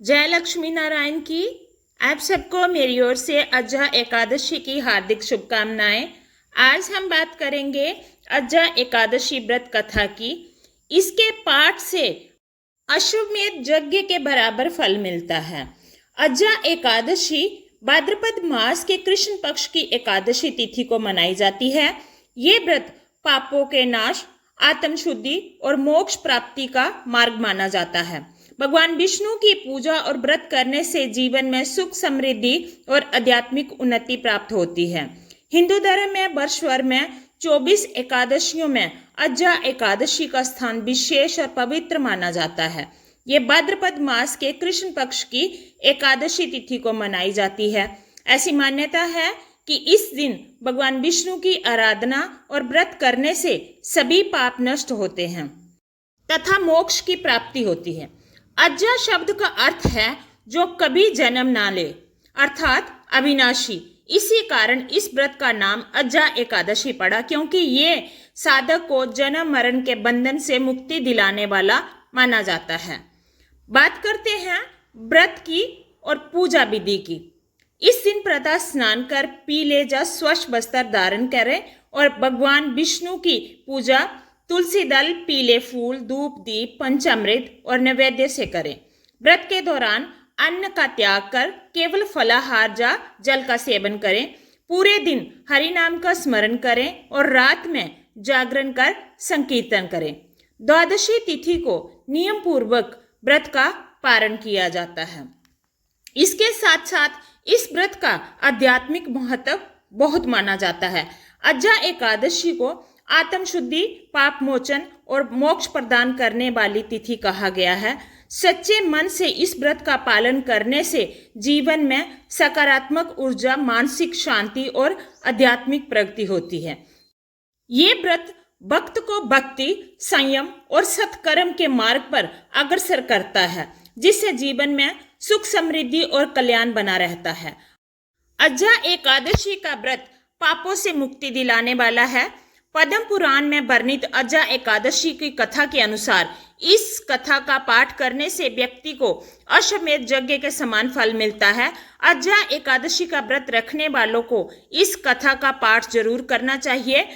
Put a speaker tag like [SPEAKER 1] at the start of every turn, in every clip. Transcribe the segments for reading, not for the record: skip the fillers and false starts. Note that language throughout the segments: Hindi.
[SPEAKER 1] जय लक्ष्मी नारायण की। आप सबको मेरी ओर से अज्जा एकादशी की हार्दिक शुभकामनाएं। आज हम बात करेंगे अज्जा एकादशी व्रत कथा की। इसके पाठ से अश्वमेध यज्ञ के बराबर फल मिलता है। अज्जा एकादशी भाद्रपद मास के कृष्ण पक्ष की एकादशी तिथि को मनाई जाती है। ये व्रत पापों के नाश, आत्म शुद्धि और मोक्ष प्राप्ति का मार्ग माना जाता है। भगवान विष्णु की पूजा और व्रत करने से जीवन में सुख, समृद्धि और आध्यात्मिक उन्नति प्राप्त होती है। हिंदू धर्म में वर्ष भर में 24 एकादशियों में अज्जा एकादशी का स्थान विशेष और पवित्र माना जाता है। ये भाद्रपद मास के कृष्ण पक्ष की एकादशी तिथि को मनाई जाती है। ऐसी मान्यता है कि इस दिन भगवान विष्णु की आराधना और व्रत करने से सभी पाप नष्ट होते हैं तथा मोक्ष की प्राप्ति होती है। अज्जा शब्द का अर्थ है जो कभी जन्म ना ले, अर्थात अविनाशी। इसी कारण इस व्रत का नाम अज्जा एकादशी पड़ा, क्योंकि ये साधक को जन्म मरण के बंधन से मुक्ति दिलाने वाला माना जाता है। बात करते हैं व्रत की और पूजा विधि की। इस दिन प्रातः स्नान कर पीले या स्वच्छ वस्त्र धारण करें और भगवान विष्णु की पूजा तुलसी दल, पीले फूल, धूप, दीप, पंचामृत और नैवेद्य से करें। व्रत के दौरान अन्न का त्याग कर केवल फलाहार या जल का सेवन करें। पूरे दिन हरि नाम का स्मरण करें और रात में जागरण कर संकीर्तन करें। द्वादशी तिथि को नियम पूर्वक व्रत का पारण किया जाता है। इसके साथ साथ इस व्रत का आध्यात्मिक महत्व बहुत माना जाता है। अज्जा एकादशी को आत्म शुद्धि, पाप मोचन और मोक्ष प्रदान करने वाली तिथि कहा गया है। सच्चे मन से इस व्रत का पालन करने से जीवन में सकारात्मक ऊर्जा, मानसिक शांति और आध्यात्मिक प्रगति होती है। ये व्रत भक्त को भक्ति, संयम और सत्कर्म के मार्ग पर अग्रसर करता है, जिससे जीवन में सुख, समृद्धि और कल्याण बना रहता है। अज्जा एकादशी का व्रत पापों से मुक्ति दिलाने वाला है। पद्म पुराण में वर्णित अज्जा एकादशी की कथा के अनुसार इस कथा का पाठ करने से व्यक्ति को अश्वमेध यज्ञ के समान फल मिलता है। अज्जा एकादशी का व्रत रखने वालों को इस कथा का पाठ जरूर करना चाहिए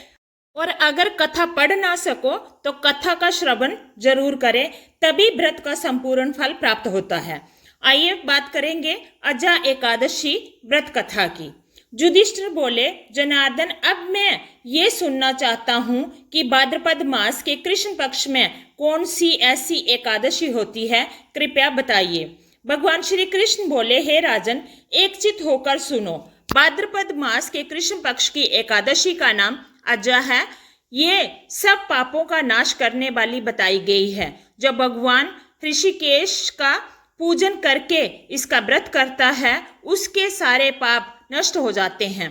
[SPEAKER 1] और अगर कथा पढ़ ना सको तो कथा का श्रवण जरूर करें, तभी व्रत का संपूर्ण फल प्राप्त होता है। आइए बात करेंगे अज्जा एकादशी व्रत कथा की। युधिष्ठिर बोले, जनार्दन, अब मैं ये सुनना चाहता हूँ कि भाद्रपद मास के कृष्ण पक्ष में कौन सी ऐसी एकादशी होती है, कृपया बताइए। भगवान श्री कृष्ण बोले, हे राजन, एकचित होकर सुनो। भाद्रपद मास के कृष्ण पक्ष की एकादशी का नाम अज्जा है। ये सब पापों का नाश करने वाली बताई गई है। जो भगवान ऋषिकेश का पूजन करके इसका व्रत करता है, उसके सारे पाप नष्ट हो जाते हैं।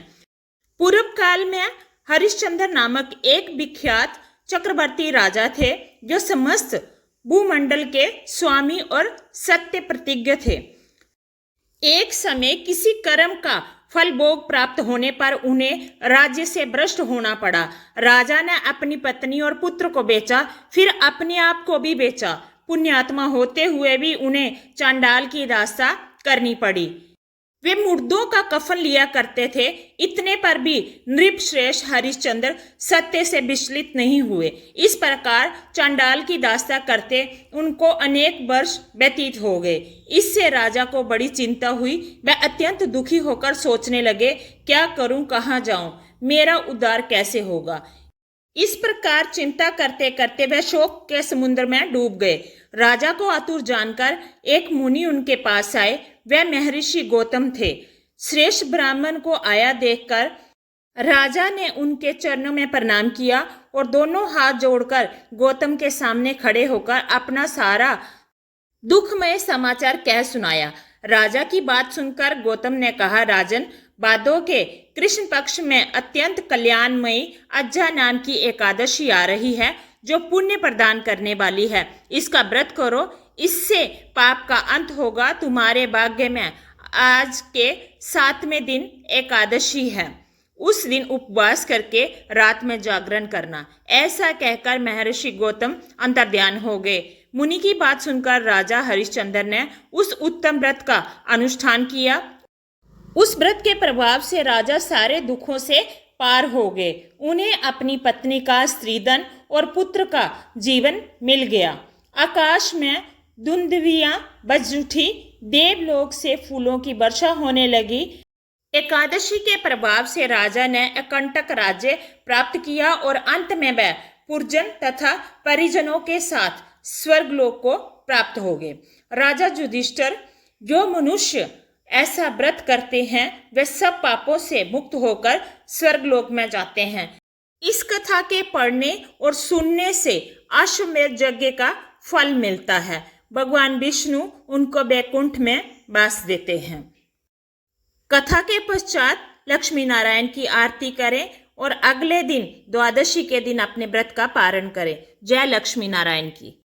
[SPEAKER 1] पूर्व काल में हरिश्चंद्र नामक एक विख्यात चक्रवर्ती राजा थे, जो समस्त भूमंडल के स्वामी और सत्य प्रतिज्ञ थे। एक समय किसी कर्म का फल भोग प्राप्त होने पर उन्हें राज्य से भ्रष्ट होना पड़ा। राजा ने अपनी पत्नी और पुत्र को बेचा, फिर अपने आप को भी बेचा। पुण्यात्मा होते हुए भी उन्हें चांडाल की दास्ता करनी पड़ी। वे मुर्दों का कफन लिया करते थे। इतने पर भी नृपश्रेष्ठ हरिश्चंद्र सत्य से विचलित नहीं हुए। इस प्रकार चांडाल की दास्ता करते उनको अनेक वर्ष व्यतीत हो गए। इससे राजा को बड़ी चिंता हुई। वह अत्यंत दुखी होकर सोचने लगे, क्या करूं, कहाँ जाऊं, मेरा उद्धार कैसे होगा। इस प्रकार चिंता करते करते वह शोक के समुद्र में डूब गए। राजा को आतुर जानकर एक मुनि उनके पास आए। वह महर्षि गौतम थे। श्रेष्ठ ब्राह्मण को आया देखकर राजा ने उनके चरणों में प्रणाम किया और दोनों हाथ जोड़कर गौतम के सामने खड़े होकर अपना सारा दुखमय समाचार कह सुनाया। राजा की बात सुनकर गौतम ने कहा, राजन, भादों के कृष्ण पक्ष में अत्यंत कल्याणमयी अज्जा नाम की एकादशी आ रही है, जो पुण्य प्रदान करने वाली है। इसका व्रत करो, इससे पाप का अंत होगा। तुम्हारे भाग्य में आज के 7वें दिन एकादशी है। उस दिन उपवास करके रात में जागरण करना। ऐसा कहकर महर्षि गौतम अंतर्ध्यान हो गए। मुनि की बात सुनकर राजा हरिश्चंद्र ने उस उत्तम व्रत का अनुष्ठान किया। उस व्रत के प्रभाव से राजा सारे दुखों से पार हो गए। उन्हें अपनी पत्नी का स्त्रीधन और पुत्र का जीवन मिल गया। आकाश में धुंधवियां बज उठी, देवलोक से फूलों की वर्षा होने लगी। एकादशी के प्रभाव से राजा ने अकंटक राज्य प्राप्त किया और अंत में वह पुरजन तथा परिजनों के साथ स्वर्गलोक को प्राप्त हो गए। राजा युधिष्ठिर, जो मनुष्य ऐसा व्रत करते हैं वे सब पापों से मुक्त होकर स्वर्गलोक में जाते हैं। इस कथा के पढ़ने और सुनने से अश्वमेध यज्ञ का फल मिलता है। भगवान विष्णु उनको वैकुंठ में वास देते हैं। कथा के पश्चात लक्ष्मी नारायण की आरती करें और अगले दिन द्वादशी के दिन अपने व्रत का पारण करें। जय लक्ष्मी नारायण की।